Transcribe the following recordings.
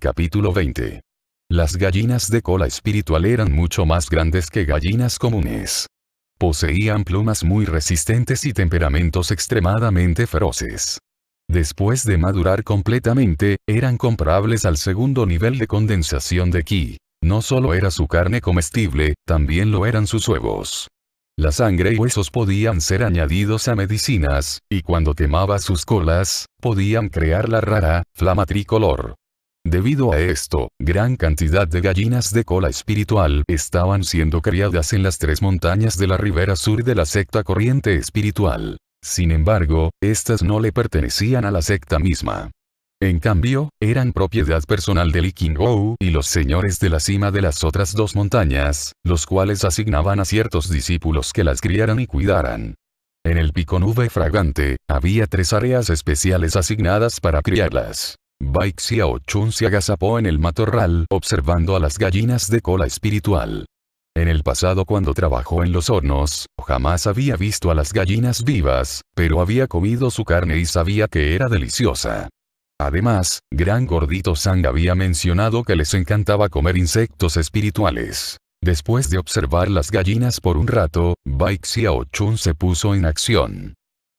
Capítulo 20. Las gallinas de cola espiritual eran mucho más grandes que gallinas comunes. Poseían plumas muy resistentes y temperamentos extremadamente feroces. Después de madurar completamente, eran comparables al segundo nivel de condensación de Ki. No solo era su carne comestible, también lo eran sus huevos. La sangre y huesos podían ser añadidos a medicinas, y cuando quemaba sus colas, podían crear la rara flama tricolor. Debido a esto, gran cantidad de gallinas de cola espiritual estaban siendo criadas en las 3 montañas de la ribera sur de la secta corriente espiritual. Sin embargo, estas no le pertenecían a la secta misma. En cambio, eran propiedad personal de Li Qingou y los señores de la cima de las otras 2 montañas, los cuales asignaban a ciertos discípulos que las criaran y cuidaran. En el pico nube fragante, había 3 áreas especiales asignadas para criarlas. Bai Xiaochun se agazapó en el matorral observando a las gallinas de cola espiritual. En el pasado, cuando trabajó en los hornos, jamás había visto a las gallinas vivas, pero había comido su carne y sabía que era deliciosa. Además, Gran Gordito Sang había mencionado que les encantaba comer insectos espirituales. Después de observar las gallinas por un rato, Bai Xiaochun se puso en acción.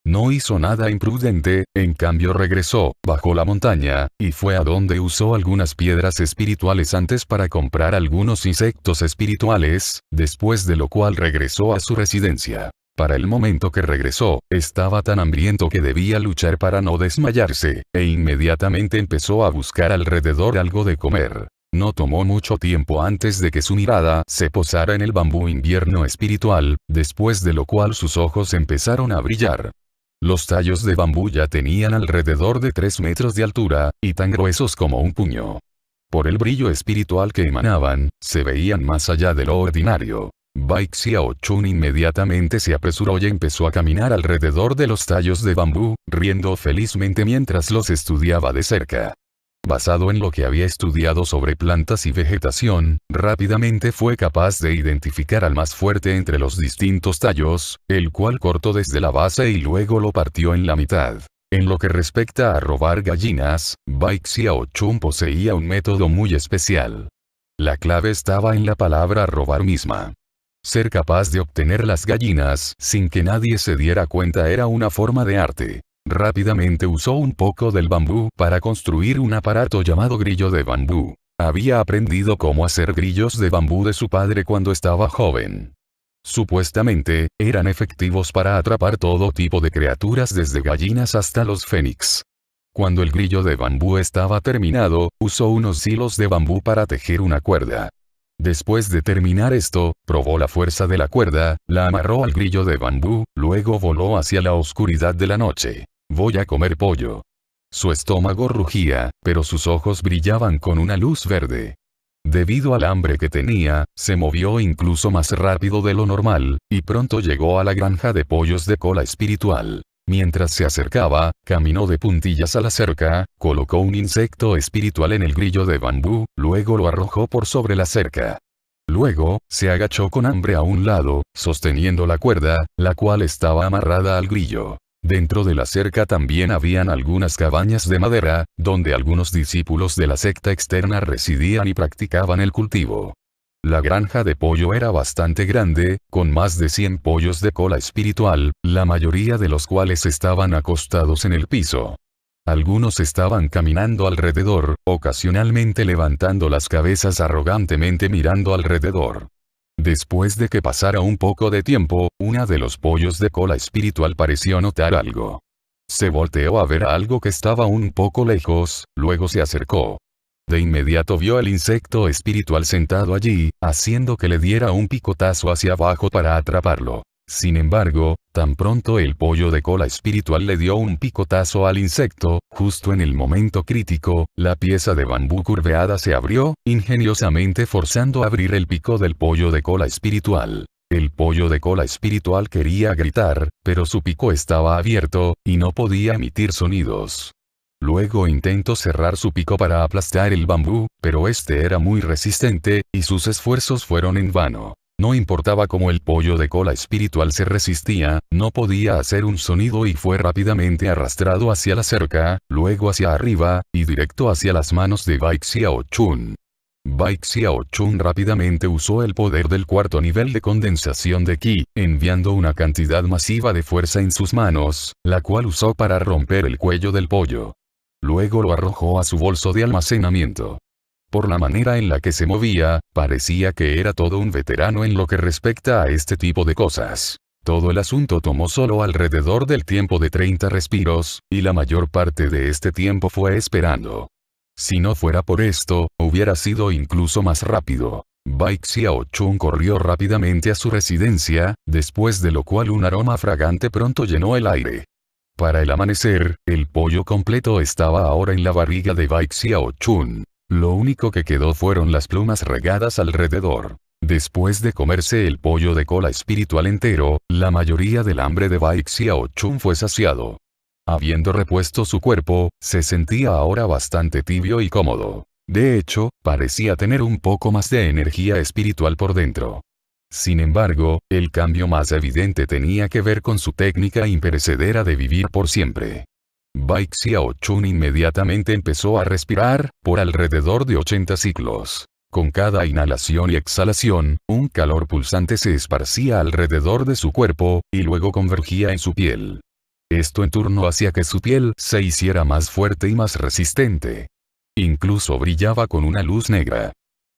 No hizo nada imprudente, en cambio regresó, bajó la montaña, y fue a donde usó algunas piedras espirituales antes para comprar algunos insectos espirituales, después de lo cual regresó a su residencia. Para el momento que regresó, estaba tan hambriento que debía luchar para no desmayarse, e inmediatamente empezó a buscar alrededor algo de comer. No tomó mucho tiempo antes de que su mirada se posara en el bambú invierno espiritual, después de lo cual sus ojos empezaron a brillar. Los tallos de bambú ya tenían alrededor de 3 metros de altura, y tan gruesos como un puño. Por el brillo espiritual que emanaban, se veían más allá de lo ordinario. Bai Xiaochun inmediatamente se apresuró y empezó a caminar alrededor de los tallos de bambú, riendo felizmente mientras los estudiaba de cerca. Basado en lo que había estudiado sobre plantas y vegetación, rápidamente fue capaz de identificar al más fuerte entre los distintos tallos, el cual cortó desde la base y luego lo partió en la mitad. En lo que respecta a robar gallinas, Bai Xiaochun poseía un método muy especial. La clave estaba en la palabra robar misma. Ser capaz de obtener las gallinas sin que nadie se diera cuenta era una forma de arte. Rápidamente usó un poco del bambú para construir un aparato llamado grillo de bambú. Había aprendido cómo hacer grillos de bambú de su padre cuando estaba joven. Supuestamente, eran efectivos para atrapar todo tipo de criaturas desde gallinas hasta los fénix. Cuando el grillo de bambú estaba terminado, usó unos hilos de bambú para tejer una cuerda. Después de terminar esto, probó la fuerza de la cuerda, la amarró al grillo de bambú, luego voló hacia la oscuridad de la noche. Voy a comer pollo. Su estómago rugía, pero sus ojos brillaban con una luz verde. Debido al hambre que tenía, se movió incluso más rápido de lo normal, y pronto llegó a la granja de pollos de cola espiritual. Mientras se acercaba, caminó de puntillas a la cerca, colocó un insecto espiritual en el grillo de bambú, luego lo arrojó por sobre la cerca. Luego, se agachó con hambre a un lado, sosteniendo la cuerda, la cual estaba amarrada al grillo. Dentro de la cerca también habían algunas cabañas de madera, donde algunos discípulos de la secta externa residían y practicaban el cultivo. La granja de pollo era bastante grande, con más de 100 pollos de cola espiritual, la mayoría de los cuales estaban acostados en el piso. Algunos estaban caminando alrededor, ocasionalmente levantando las cabezas arrogantemente mirando alrededor. Después de que pasara un poco de tiempo, uno de los pollos de cola espiritual pareció notar algo. Se volteó a ver algo que estaba un poco lejos, luego se acercó. De inmediato vio al insecto espiritual sentado allí, haciendo que le diera un picotazo hacia abajo para atraparlo. Sin embargo, tan pronto el pollo de cola espiritual le dio un picotazo al insecto, justo en el momento crítico, la pieza de bambú curveada se abrió, ingeniosamente forzando a abrir el pico del pollo de cola espiritual. El pollo de cola espiritual quería gritar, pero su pico estaba abierto, y no podía emitir sonidos. Luego intentó cerrar su pico para aplastar el bambú, pero este era muy resistente, y sus esfuerzos fueron en vano. No importaba cómo el pollo de cola espiritual se resistía, no podía hacer un sonido y fue rápidamente arrastrado hacia la cerca, luego hacia arriba, y directo hacia las manos de Bai Xiaochun. Bai Xiaochun rápidamente usó el poder del cuarto nivel de condensación de Qi, enviando una cantidad masiva de fuerza en sus manos, la cual usó para romper el cuello del pollo. Luego lo arrojó a su bolso de almacenamiento. Por la manera en la que se movía, parecía que era todo un veterano en lo que respecta a este tipo de cosas. Todo el asunto tomó solo alrededor del tiempo de 30 respiros, y la mayor parte de este tiempo fue esperando. Si no fuera por esto, hubiera sido incluso más rápido. Bai Xiaochun corrió rápidamente a su residencia, después de lo cual un aroma fragante pronto llenó el aire. Para el amanecer, el pollo completo estaba ahora en la barriga de Bai Xiaochun. Lo único que quedó fueron las plumas regadas alrededor. Después de comerse el pollo de cola espiritual entero, la mayoría del hambre de Bai Xiaochun fue saciado. Habiendo repuesto su cuerpo, se sentía ahora bastante tibio y cómodo. De hecho, parecía tener un poco más de energía espiritual por dentro. Sin embargo, el cambio más evidente tenía que ver con su técnica imperecedera de vivir por siempre. Bai Xiaochun inmediatamente empezó a respirar, por alrededor de 80 ciclos. Con cada inhalación y exhalación, un calor pulsante se esparcía alrededor de su cuerpo, y luego convergía en su piel. Esto en turno hacía que su piel se hiciera más fuerte y más resistente. Incluso brillaba con una luz negra.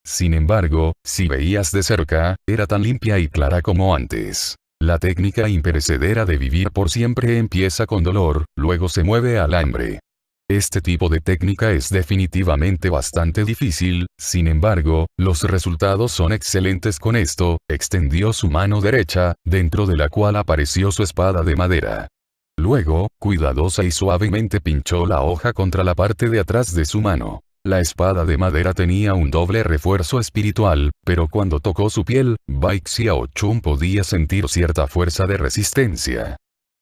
Sin embargo, si veías de cerca, era tan limpia y clara como antes. La técnica imperecedera de vivir por siempre empieza con dolor, luego se mueve al hambre. Este tipo de técnica es definitivamente bastante difícil, sin embargo, los resultados son excelentes con esto. Extendió su mano derecha, dentro de la cual apareció su espada de madera. Luego, cuidadosa y suavemente pinchó la hoja contra la parte de atrás de su mano. La espada de madera tenía un doble refuerzo espiritual, pero cuando tocó su piel, Bai Xiaochun podía sentir cierta fuerza de resistencia.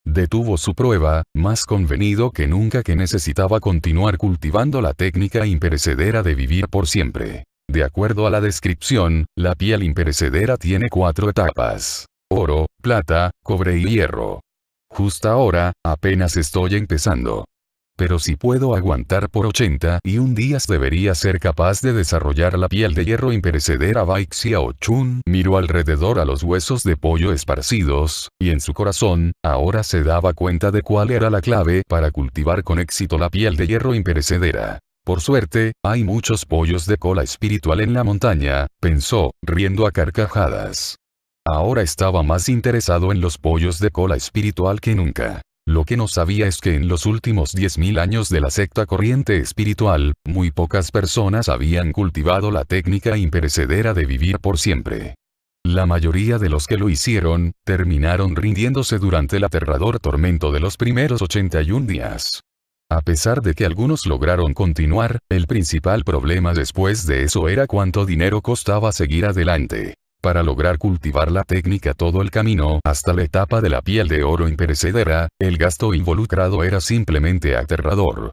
Detuvo su prueba, más convenido que nunca que necesitaba continuar cultivando la técnica imperecedera de vivir por siempre. De acuerdo a la descripción, la piel imperecedera tiene 4 etapas: oro, plata, cobre y hierro. Justo ahora, apenas estoy empezando. Pero si puedo aguantar por 81 días debería ser capaz de desarrollar la piel de hierro imperecedera. Bai Xiaochun miró alrededor a los huesos de pollo esparcidos, y en su corazón, ahora se daba cuenta de cuál era la clave para cultivar con éxito la piel de hierro imperecedera. Por suerte, hay muchos pollos de cola espiritual en la montaña, pensó, riendo a carcajadas. Ahora estaba más interesado en los pollos de cola espiritual que nunca. Lo que no sabía es que en los últimos 10.000 años de la secta corriente espiritual, muy pocas personas habían cultivado la técnica imperecedera de vivir por siempre. La mayoría de los que lo hicieron, terminaron rindiéndose durante el aterrador tormento de los primeros 81 días. A pesar de que algunos lograron continuar, el principal problema después de eso era cuánto dinero costaba seguir adelante. Para lograr cultivar la técnica todo el camino hasta la etapa de la piel de oro imperecedera, el gasto involucrado era simplemente aterrador.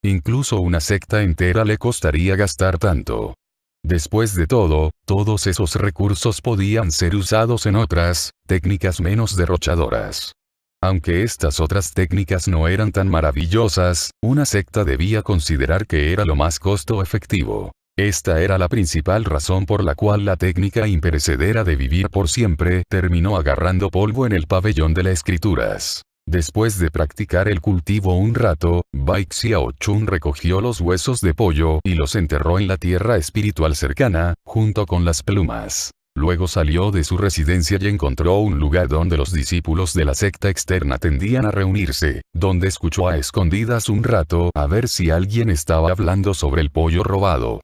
Incluso una secta entera le costaría gastar tanto. Después de todo, todos esos recursos podían ser usados en otras, técnicas menos derrochadoras. Aunque estas otras técnicas no eran tan maravillosas, una secta debía considerar que era lo más costo efectivo. Esta era la principal razón por la cual la técnica imperecedera de vivir por siempre terminó agarrando polvo en el pabellón de las escrituras. Después de practicar el cultivo un rato, Bai Xiaochun recogió los huesos de pollo y los enterró en la tierra espiritual cercana, junto con las plumas. Luego salió de su residencia y encontró un lugar donde los discípulos de la secta externa tendían a reunirse, donde escuchó a escondidas un rato a ver si alguien estaba hablando sobre el pollo robado.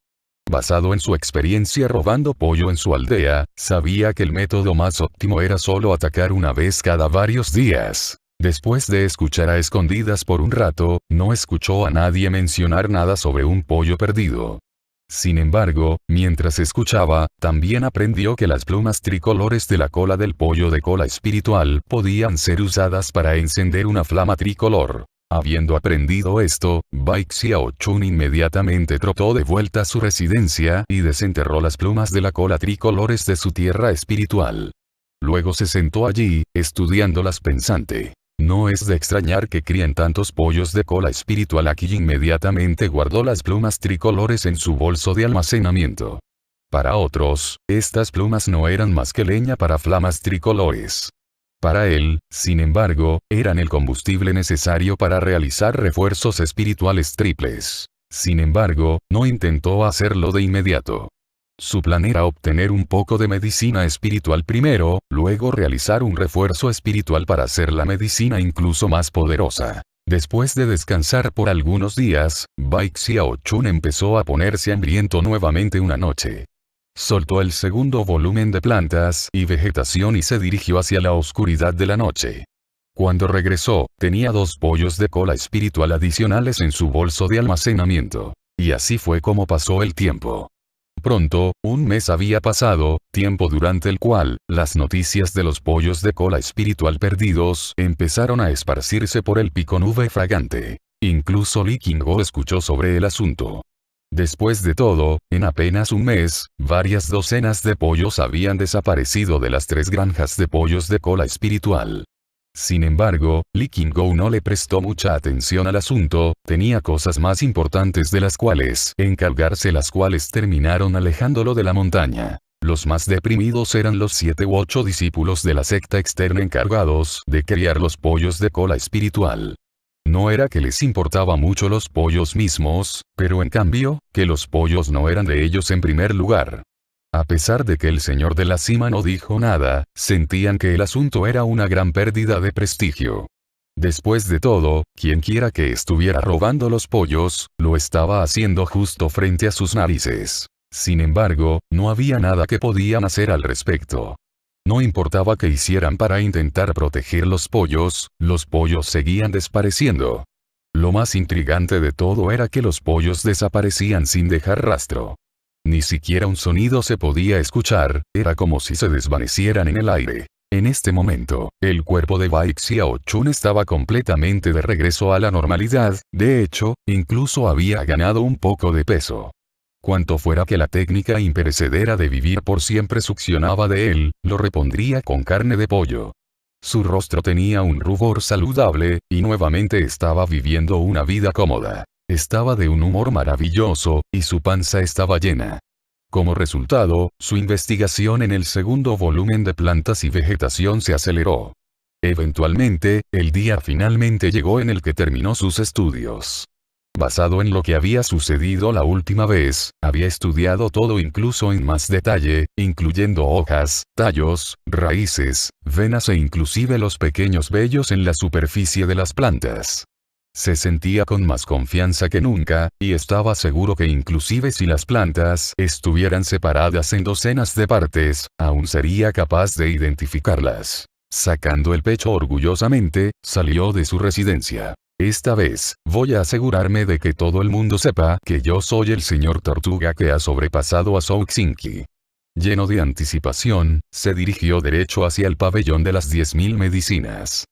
Basado en su experiencia robando pollo en su aldea, sabía que el método más óptimo era solo atacar una vez cada varios días. Después de escuchar a escondidas por un rato, no escuchó a nadie mencionar nada sobre un pollo perdido. Sin embargo, mientras escuchaba, también aprendió que las plumas tricolores de la cola del pollo de cola espiritual podían ser usadas para encender una flama tricolor. Habiendo aprendido esto, Bai Xiaochun inmediatamente trotó de vuelta a su residencia y desenterró las plumas de la cola tricolores de su tierra espiritual. Luego se sentó allí, estudiándolas pensante. No es de extrañar que críen tantos pollos de cola espiritual aquí y inmediatamente guardó las plumas tricolores en su bolso de almacenamiento. Para otros, estas plumas no eran más que leña para flamas tricolores. Para él, sin embargo, eran el combustible necesario para realizar refuerzos espirituales triples. Sin embargo, no intentó hacerlo de inmediato. Su plan era obtener un poco de medicina espiritual primero, luego realizar un refuerzo espiritual para hacer la medicina incluso más poderosa. Después de descansar por algunos días, Bai Xiaochun empezó a ponerse hambriento nuevamente una noche. Soltó el segundo volumen de plantas y vegetación y se dirigió hacia la oscuridad de la noche. Cuando regresó, tenía 2 pollos de cola espiritual adicionales en su bolso de almacenamiento. Y así fue como pasó el tiempo. Pronto, un mes había pasado, tiempo durante el cual, las noticias de los pollos de cola espiritual perdidos empezaron a esparcirse por el pico nube fragante. Incluso Li Qingguo escuchó sobre el asunto. Después de todo, en apenas un mes, varias docenas de pollos habían desaparecido de las 3 granjas de pollos de cola espiritual. Sin embargo, Li Qingguo no le prestó mucha atención al asunto, tenía cosas más importantes de las cuales encargarse, las cuales terminaron alejándolo de la montaña. Los más deprimidos eran los 7 u 8 discípulos de la secta externa encargados de criar los pollos de cola espiritual. No era que les importaba mucho los pollos mismos, pero en cambio, que los pollos no eran de ellos en primer lugar. A pesar de que el señor de la cima no dijo nada, sentían que el asunto era una gran pérdida de prestigio. Después de todo, quienquiera que estuviera robando los pollos, lo estaba haciendo justo frente a sus narices. Sin embargo, no había nada que podían hacer al respecto. No importaba qué hicieran para intentar proteger los pollos seguían desapareciendo. Lo más intrigante de todo era que los pollos desaparecían sin dejar rastro. Ni siquiera un sonido se podía escuchar, era como si se desvanecieran en el aire. En este momento, el cuerpo de Bai Xiaochun estaba completamente de regreso a la normalidad, de hecho, incluso había ganado un poco de peso. Cuanto fuera que la técnica imperecedera de vivir por siempre succionaba de él, lo repondría con carne de pollo. Su rostro tenía un rubor saludable, y nuevamente estaba viviendo una vida cómoda. Estaba de un humor maravilloso, y su panza estaba llena. Como resultado, su investigación en el segundo volumen de plantas y vegetación se aceleró. Eventualmente, el día finalmente llegó en el que terminó sus estudios. Basado en lo que había sucedido la última vez, había estudiado todo incluso en más detalle, incluyendo hojas, tallos, raíces, venas e inclusive los pequeños vellos en la superficie de las plantas. Se sentía con más confianza que nunca, y estaba seguro que inclusive si las plantas estuvieran separadas en docenas de partes, aún sería capaz de identificarlas. Sacando el pecho orgullosamente, salió de su residencia. Esta vez, voy a asegurarme de que todo el mundo sepa que yo soy el señor Tortuga que ha sobrepasado a Zhou Xingqi. Lleno de anticipación, se dirigió derecho hacia el pabellón de las 10.000 medicinas.